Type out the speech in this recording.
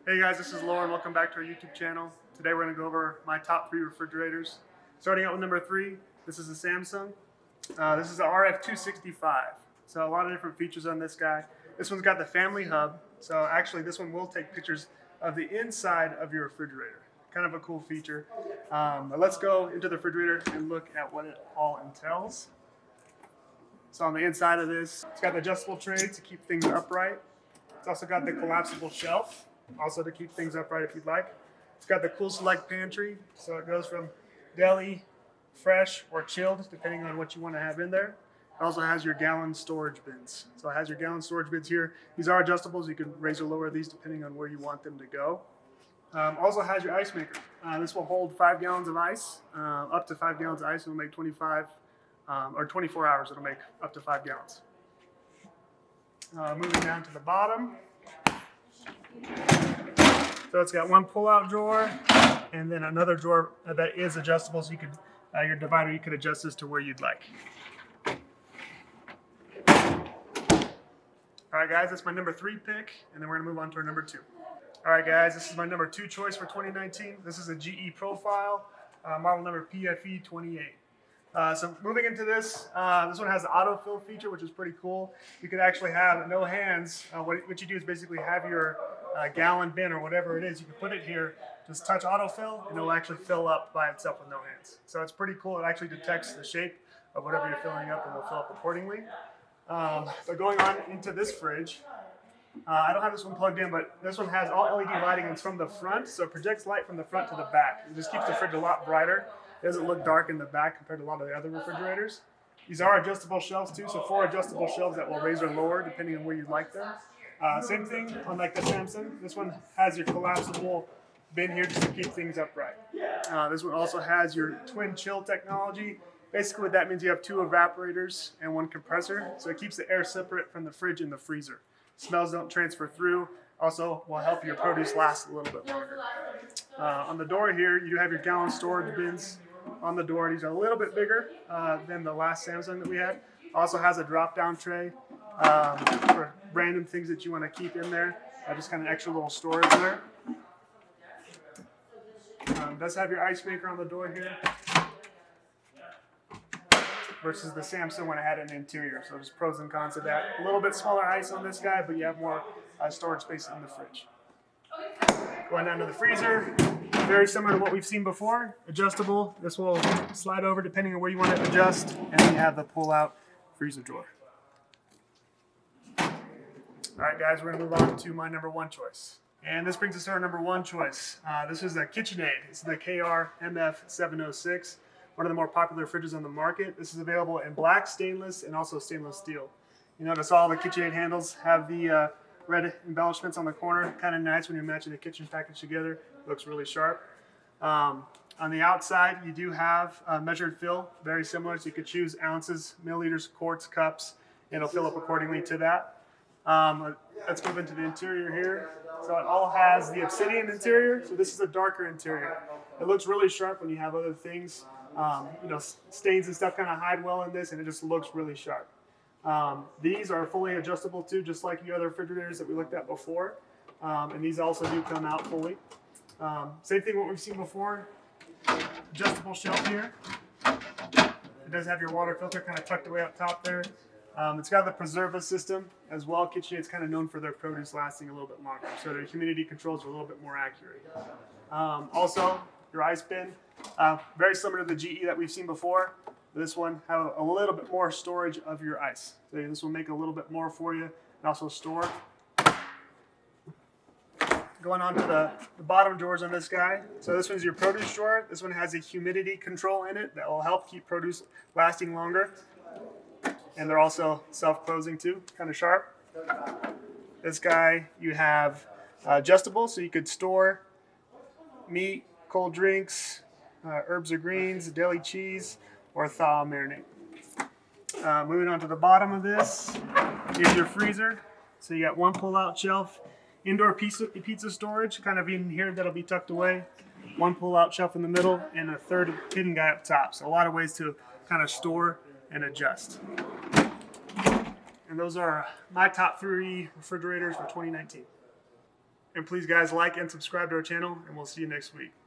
Hey guys, this is Loren. Welcome back to our YouTube channel. Today we're going to go over my top 3 refrigerators. Starting out with number 3, this is a Samsung. This is the RF265. So a lot of different features on this guy. This one's got the family hub. So actually this one will take pictures of the inside of your refrigerator. Kind of a cool feature. But let's go into the refrigerator and look at what it all entails. So on the inside of this, it's got the adjustable tray to keep things upright. It's also got the collapsible shelf, also to keep things upright if you'd like. It's got the cool select pantry, so it goes from deli, fresh, or chilled, depending on what you want to have in there. It also has your gallon storage bins. So it has your gallon storage bins here. These are adjustables. You can raise or lower these depending on where you want them to go. Also has your ice maker. This will hold 5 gallons of ice, up to 5 gallons of ice. It'll make 24 hours. It'll make up to 5 gallons. Moving down to the bottom. So it's got one pull-out drawer and then another drawer that is adjustable, so you could your divider, you could adjust this to where you'd like. All right, guys, that's my number 3 pick, and then we're gonna move on to our number 2. All right, guys, this is my number 2 choice for 2019. This is a GE Profile, model number PFE28. So moving into this one has the autofill feature, which is pretty cool. You could actually have no hands. What you do is basically have your gallon bin or whatever it is. You can put it here, just touch autofill, and it will actually fill up by itself with no hands. So it's pretty cool. It actually detects the shape of whatever you're filling up and will fill up accordingly. So going on into this fridge, I don't have this one plugged in, but this one has all LED lighting, and it's from the front, so it projects light from the front to the back. It just keeps the fridge a lot brighter. It doesn't look dark in the back compared to a lot of the other refrigerators. These are adjustable shelves too, so 4 adjustable shelves that will raise or lower depending on where you'd like them. Same thing on like the Samsung. This one has your collapsible bin here just to keep things upright. This one also has your twin chill technology. Basically what that means, you have 2 evaporators and 1 compressor, so it keeps the air separate from the fridge and the freezer. Smells don't transfer through. Also will help your produce last a little bit longer. On the door here, you have your gallon storage bins on the door. These are a little bit bigger than the last Samsung that we had. Also has a drop-down tray for random things that you want to keep in there. Just kind of extra little storage there. Does have your ice maker on the door here versus the Samsung when it had an interior. So there's pros and cons of that. A little bit smaller ice on this guy, but you have more storage space in the fridge. Going down to the freezer, very similar to what we've seen before. Adjustable. This will slide over depending on where you want to adjust, and then you have the pull-out freezer drawer. All right, guys, we're going to move on to my number 1 choice. And this brings us to our number 1 choice. This is the KitchenAid. This is the KR-MF706, one of the more popular fridges on the market. This is available in black, stainless, and also stainless steel. You notice all the KitchenAid handles have the red embellishments on the corner. Kind of nice when you're matching the kitchen package together. Looks really sharp. On the outside, you do have measured fill, very similar. So you could choose ounces, milliliters, quarts, cups. It'll fill up accordingly to that. Let's move into the interior here. So it all has the obsidian interior. So this is a darker interior. It looks really sharp when you have other things. Stains and stuff kind of hide well in this, and it just looks really sharp. These are fully adjustable too, just like the other refrigerators that we looked at before. And these also do come out fully. Same thing what we've seen before. Adjustable shelf here. It does have your water filter kind of tucked away up top there. It's got the Preserva system as well. KitchenAid's kind of known for their produce lasting a little bit longer, so their humidity controls are a little bit more accurate. Also, your ice bin, very similar to the GE that we've seen before. This one have a little bit more storage of your ice. So this will make a little bit more for you and also store. Going on to the bottom drawers on this guy. So this one's your produce drawer. This one has a humidity control in it that will help keep produce lasting longer. And they're also self-closing too, kind of sharp. This guy, you have adjustable, so you could store meat, cold drinks, herbs or greens, deli cheese, or thaw marinade. Moving on to the bottom of this is your freezer. So you got 1 pull-out shelf, indoor pizza storage, kind of in here that'll be tucked away. 1 pull-out shelf in the middle, and a 3rd hidden guy up top. So a lot of ways to kind of store and adjust. And those are my top 3 refrigerators for 2019. And please, guys, like and subscribe to our channel, and we'll see you next week.